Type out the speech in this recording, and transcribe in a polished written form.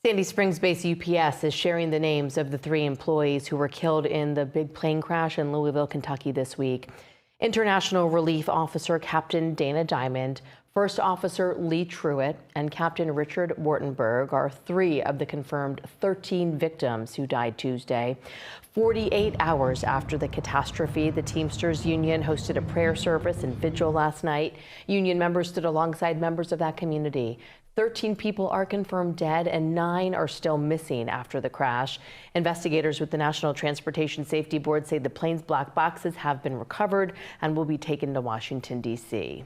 Sandy Springs-based UPS is sharing the names of the 3 employees who were killed in the big plane crash in Louisville, Kentucky this week. International Relief Officer Captain Dana Diamond, First Officer Lee Truitt, and Captain Richard Wartenberg are 3 of the confirmed 13 victims who died Tuesday. 48 hours after the catastrophe, the Teamsters Union hosted a prayer service and vigil last night. Union members stood alongside members of that community. 13 people are confirmed dead and 9 are still missing after the crash. Investigators with the National Transportation Safety Board say the plane's black boxes have been recovered and will be taken to Washington, D.C.